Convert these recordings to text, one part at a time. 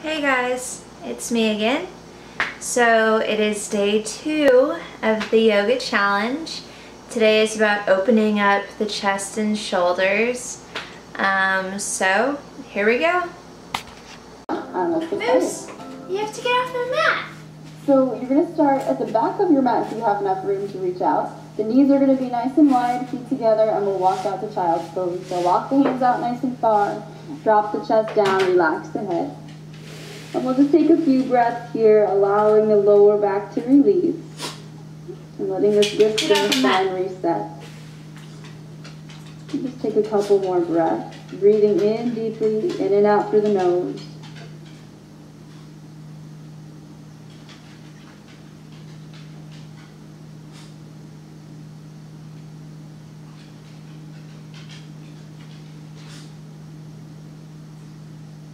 Hey guys, it's me again. So it is day 2 of the yoga challenge. Today is about opening up the chest and shoulders. So here we go. Moose, you have to get off the mat. So you're going to start at the back of your mat so you have enough room to reach out. The knees are going to be nice and wide, feet together, and we'll walk out to child's pose. So walk the hands out nice and far, drop the chest down, relax the head. And we'll just take a few breaths here, allowing the lower back to release. And letting this disc in the spine reset. And just take a couple more breaths. Breathing in deeply, in and out through the nose.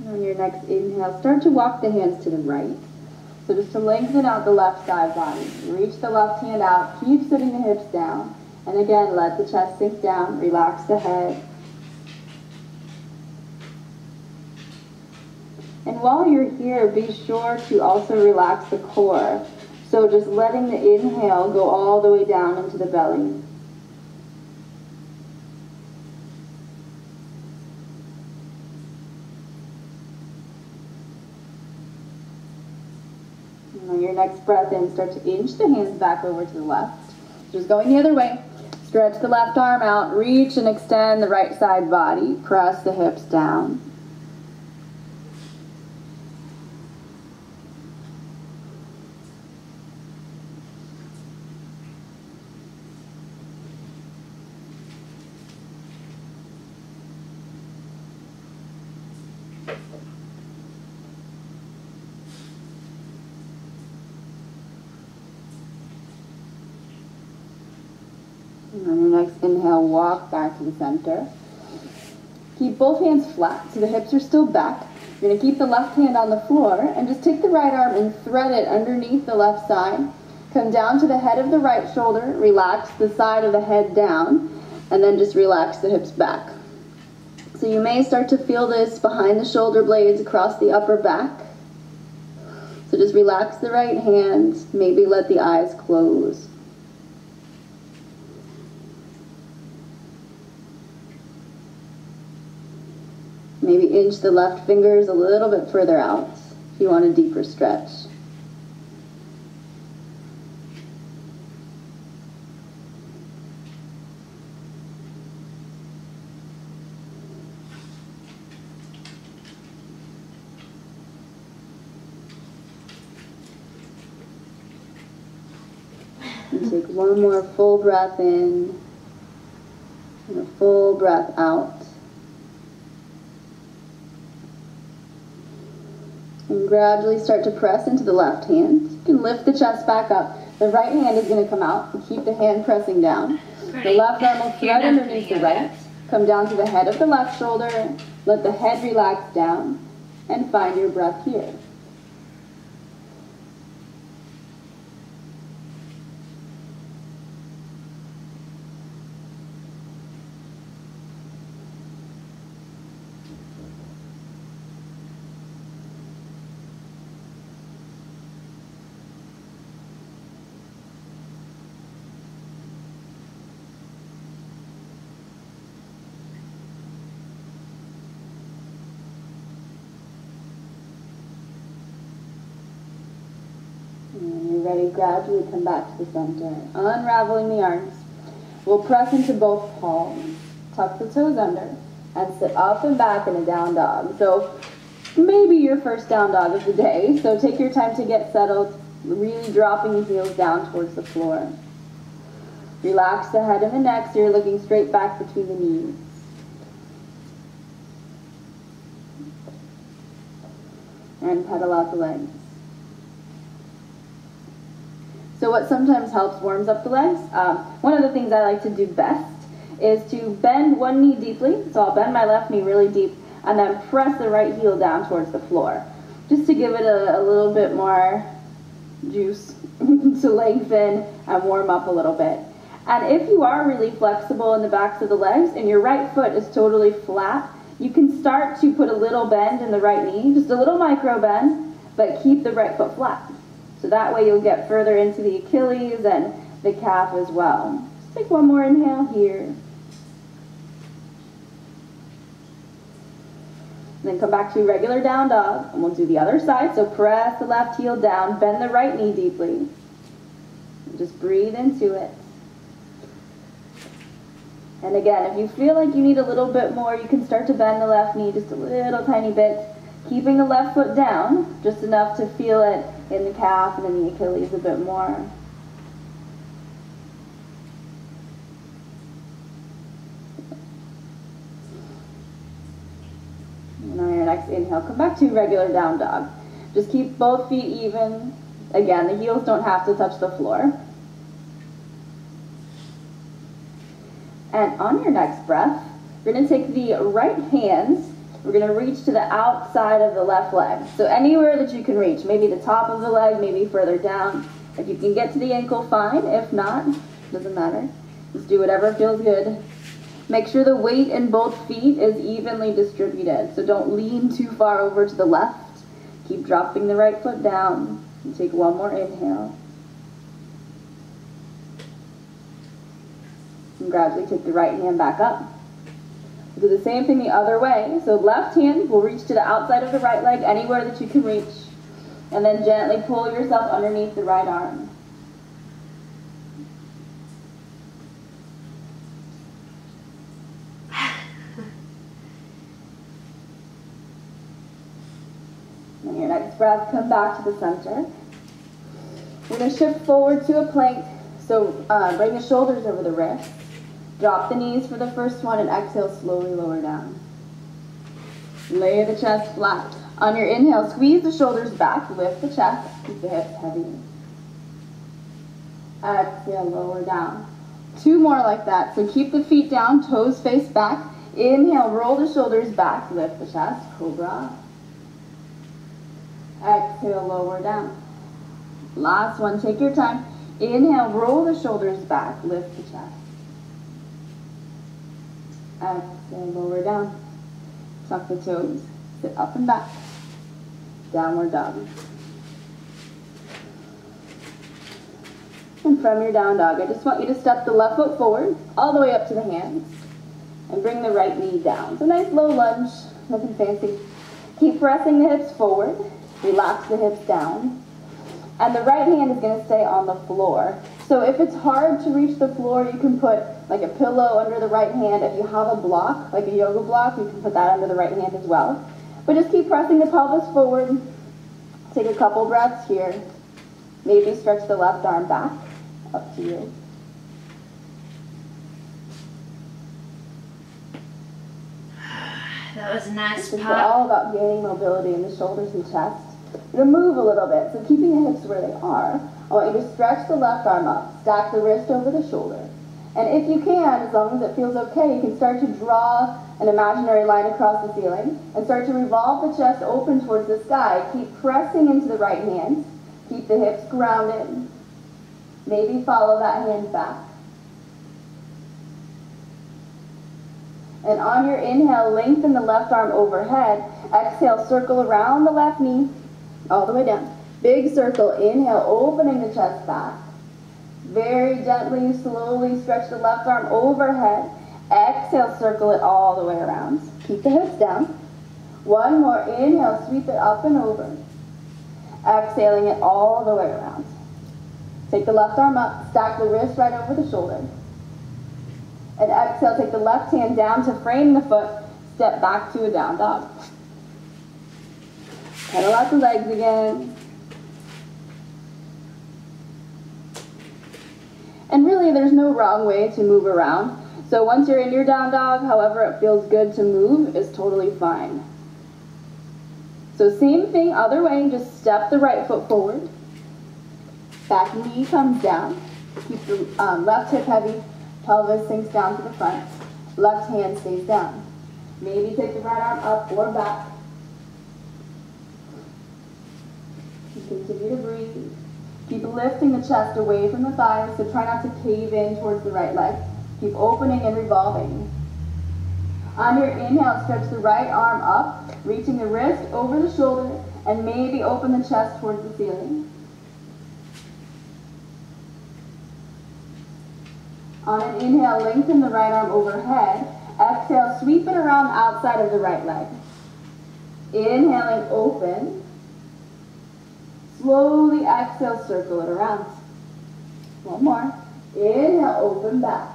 On your next inhale, start to walk the hands to the right. So just to lengthen out the left side body. Reach the left hand out, keep sitting the hips down. And again, let the chest sink down, relax the head. And while you're here, be sure to also relax the core. So just letting the inhale go all the way down into the belly. And on your next breath in, start to inch the hands back over to the left. Just going the other way. Stretch the left arm out, reach and extend the right side body. Press the hips down. And on your next inhale, walk back to the center. Keep both hands flat so the hips are still back. You're going to keep the left hand on the floor and just take the right arm and thread it underneath the left side. Come down to the head of the right shoulder, relax the side of the head down, and then just relax the hips back. So you may start to feel this behind the shoulder blades across the upper back. So just relax the right hand, maybe let the eyes close. Maybe inch the left fingers a little bit further out if you want a deeper stretch. And take one more full breath in and a full breath out. And gradually start to press into the left hand. You can lift the chest back up. The right hand is going to come out and keep the hand pressing down. The left arm will thread underneath the right. Come down to the head of the left shoulder. Let the head relax down and find your breath here. And you're ready, gradually come back to the center. Unraveling the arms. We'll press into both palms. Tuck the toes under. And sit up and back in a down dog. So maybe your first down dog of the day. So take your time to get settled. Really dropping the heels down towards the floor. Relax the head and the neck so you're looking straight back between the knees. And pedal out the legs. So what sometimes helps warms up the legs. One of the things I like to do best is to bend one knee deeply. So I'll bend my left knee really deep and then press the right heel down towards the floor. Just to give it a little bit more juice to lengthen and warm up a little bit. And if you are really flexible in the backs of the legs and your right foot is totally flat, You can start to put a little bend in the right knee, just a little micro bend, but keep the right foot flat. So that way you'll get further into the Achilles and the calf as well. Just take one more inhale here. And then come back to regular down dog, and we'll do the other side. So press the left heel down, bend the right knee deeply. And just breathe into it. And again, if you feel like you need a little bit more, you can start to bend the left knee just a little tiny bit, keeping the left foot down, just enough to feel it in the calf and in the Achilles a bit more. And on your next inhale, come back to regular down dog. Just keep both feet even. Again, the heels don't have to touch the floor. And on your next breath, we're going to take the right hands, we're going to reach to the outside of the left leg. So anywhere that you can reach, maybe the top of the leg, maybe further down. If you can get to the ankle, fine. If not, doesn't matter. Just do whatever feels good. Make sure the weight in both feet is evenly distributed. So don't lean too far over to the left. Keep dropping the right foot down. And take one more inhale. And gradually take the right hand back up. Do the same thing the other way. So left hand will reach to the outside of the right leg, anywhere that you can reach. And then gently pull yourself underneath the right arm. And your next breath, come back to the center. We're going to shift forward to a plank. So bring the shoulders over the wrists. Drop the knees for the first one and exhale, slowly lower down. Lay the chest flat. On your inhale, squeeze the shoulders back, lift the chest, keep the hips heavy. Exhale, lower down. Two more like that. So keep the feet down, toes face back. Inhale, roll the shoulders back, lift the chest, cobra. Exhale, lower down. Last one, take your time. Inhale, roll the shoulders back, lift the chest. Exhale, lower down. Tuck the toes, sit up and back. Downward dog. And from your down dog, I just want you to step the left foot forward, all the way up to the hands, and bring the right knee down. So nice low lunge, nothing fancy. Keep pressing the hips forward, relax the hips down, and the right hand is going to stay on the floor. So if it's hard to reach the floor, you can put like a pillow under the right hand. If you have a block, like a yoga block, you can put that under the right hand as well. But just keep pressing the pelvis forward. Take a couple breaths here. Maybe stretch the left arm back. Up to you. That was a nice This is pop. all about gaining mobility in the shoulders and chest. You're going to move a little bit. So keeping the hips where they are, I want you to stretch the left arm up. Stack the wrist over the shoulder. And if you can, as long as it feels okay, you can start to draw an imaginary line across the ceiling and start to revolve the chest open towards the sky. Keep pressing into the right hand. Keep the hips grounded. Maybe follow that hand back. And on your inhale, lengthen the left arm overhead. Exhale, circle around the left knee, all the way down. Big circle, inhale, opening the chest back. Very gently, slowly stretch the left arm overhead. Exhale, circle it all the way around. Keep the hips down. One more, inhale, sweep it up and over. Exhaling it all the way around. Take the left arm up, stack the wrist right over the shoulder. And exhale, take the left hand down to frame the foot, step back to a down dog. Pedal out the legs again. And really, there's no wrong way to move around. So once you're in your down dog, however it feels good to move is totally fine. So same thing, other way, just step the right foot forward. Back knee comes down. Keep the left hip heavy. Pelvis sinks down to the front. Left hand stays down. Maybe take the right arm up or back. Continue to breathe. Keep lifting the chest away from the thighs, so try not to cave in towards the right leg. Keep opening and revolving. On your inhale, stretch the right arm up, reaching the wrist over the shoulder, and maybe open the chest towards the ceiling. On an inhale, lengthen the right arm overhead. Exhale, sweep it around the outside of the right leg. Inhaling, open. Slowly exhale, circle it around. One more. Inhale, open back.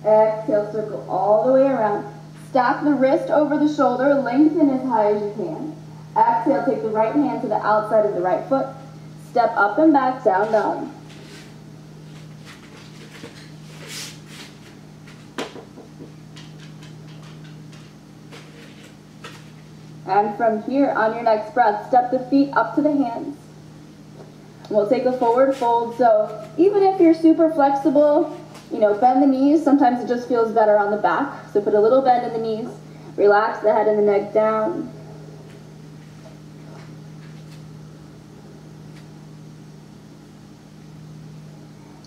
Exhale, circle all the way around. Stack the wrist over the shoulder, lengthen as high as you can. Exhale, take the right hand to the outside of the right foot. Step up and back, down, down. And from here, on your next breath, step the feet up to the hands. We'll take a forward fold. So even if you're super flexible, bend the knees. Sometimes it just feels better on the back. So put a little bend in the knees. Relax the head and the neck down.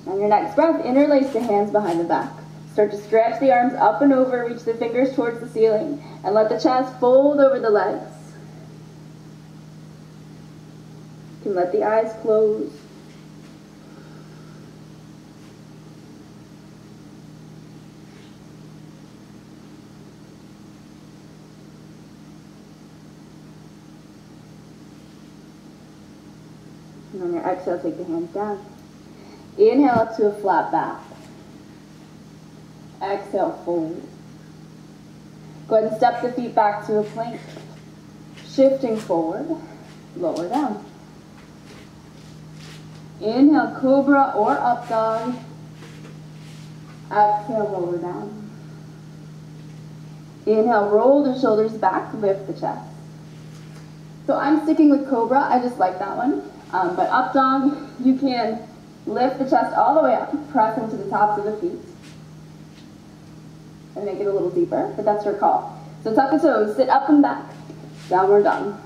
On your next breath, interlace the hands behind the back. Start to stretch the arms up and over, reach the fingers towards the ceiling, and let the chest fold over the legs. You can let the eyes close. And on your exhale, take the hands down. Inhale up to a flat back. Exhale, fold. Go ahead and step the feet back to a plank. Shifting forward, lower down. Inhale, cobra or up dog. Exhale, lower down. Inhale, roll the shoulders back, lift the chest. So I'm sticking with cobra, I just like that one. But up dog, you can lift the chest all the way up, press into the tops of the feet. And make it a little deeper, but that's your call. So tuck the toes, sit up and back, downward dog.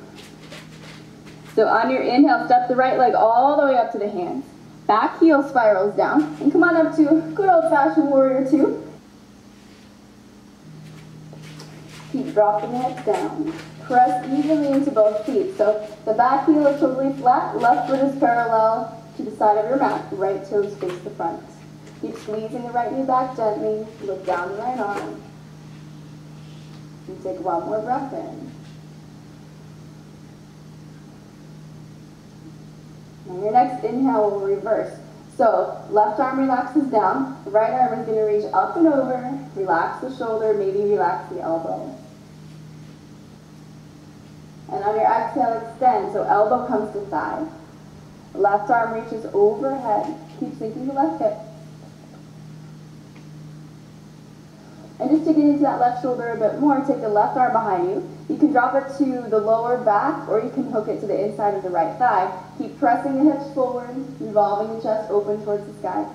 So on your inhale, step the right leg all the way up to the hands. Back heel spirals down, and come on up to good old-fashioned warrior two. Keep dropping it down. Press evenly into both feet. So the back heel is totally flat, left foot is parallel to the side of your mat, right toes face the front. Keep squeezing the right knee back gently, look down the right arm. And take one more breath in. On your next inhale, we'll reverse. So left arm relaxes down, the right arm is going to reach up and over, relax the shoulder, maybe relax the elbow. And on your exhale, extend, so elbow comes to thigh. Left arm reaches overhead, keep sinking the left hip. And just to get into that left shoulder a bit more, take the left arm behind you. You can drop it to the lower back, or you can hook it to the inside of the right thigh. Keep pressing the hips forward, revolving the chest open towards the sky.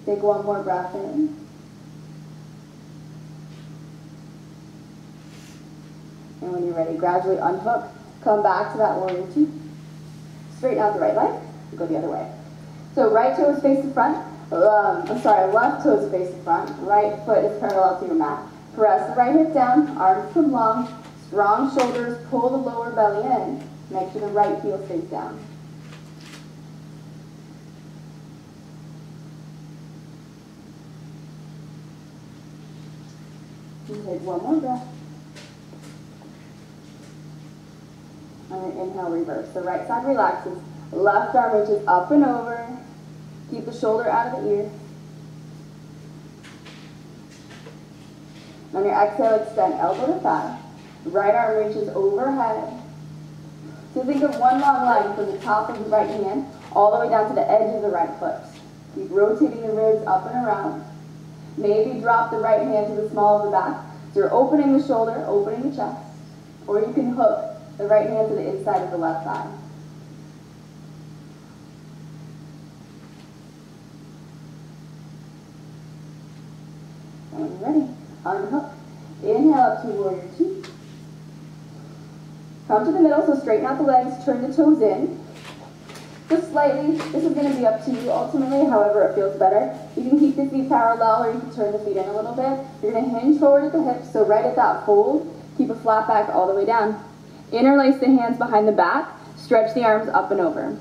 Take one more breath in. And when you're ready, gradually unhook. Come back to that warrior two. Straighten out the right leg, go the other way. So right toes face the front. Left toes face the front. Right foot is parallel to your mat. Press the right hip down, arms come long, strong shoulders, pull the lower belly in. Make sure the right heel stays down. And take one more breath. On an inhale, reverse. The right side relaxes. Left arm reaches up and over. Keep the shoulder out of the ear. On your exhale, extend elbow to thigh. Right arm reaches overhead. So think of one long line from the top of the right hand all the way down to the edge of the right foot. Keep rotating the ribs up and around. Maybe drop the right hand to the small of the back. So you're opening the shoulder, opening the chest. Or you can hook the right hand to the inside of the left thigh. And when you're ready, unhook. Inhale up to warrior two. Come to the middle, so straighten out the legs, turn the toes in. just slightly. This is going to be up to you ultimately, however it feels better. You can keep the feet parallel or you can turn the feet in a little bit. You're going to hinge forward at the hips, so right at that fold, keep a flat back all the way down. Interlace the hands behind the back, stretch the arms up and over.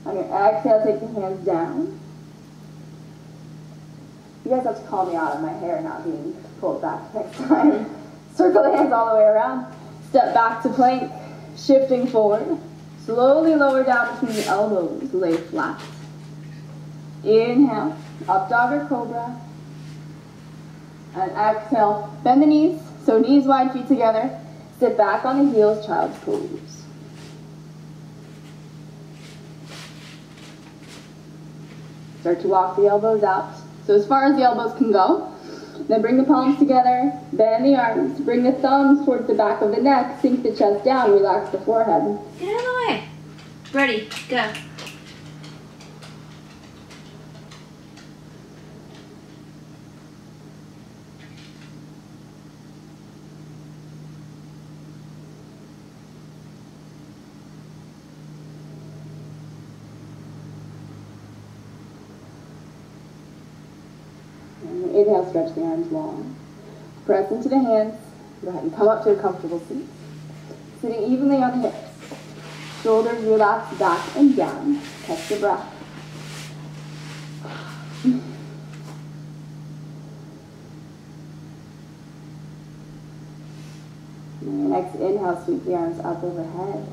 On your exhale, take the hands down. You guys have to call me out on my hair not being pulled back next time. Circle the hands all the way around. Step back to plank, shifting forward. Slowly lower down between the elbows, lay flat. Inhale, up dog or cobra. And exhale, bend the knees, so knees wide, feet together. Sit back on the heels, child's pose. Start to walk the elbows out. So as far as the elbows can go. Then bring the palms together, bend the arms, bring the thumbs towards the back of the neck, sink the chest down, relax the forehead. Get out of the way. Ready, go. Inhale, stretch the arms long. Press into the hands. Go ahead and come up to a comfortable seat. Sitting evenly on the hips. Shoulders relax back and down. Catch your breath. And next inhale, sweep the arms up overhead.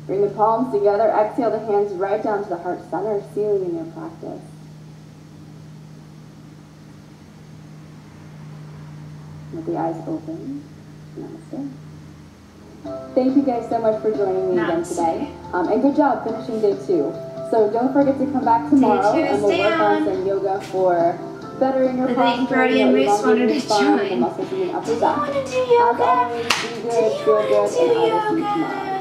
Bring the palms together. Exhale the hands right down to the heart center, sealing in your practice. With the eyes open. Namaste. Thank you guys so much for joining me again today. And good job finishing day 2. So don't forget to come back tomorrow and we'll work on some yoga for bettering your posture. I think Brody and Reese wanted to join. The muscles in the upper Do you back. want to do yoga? As always, be good, feel good, and I will see you tomorrow.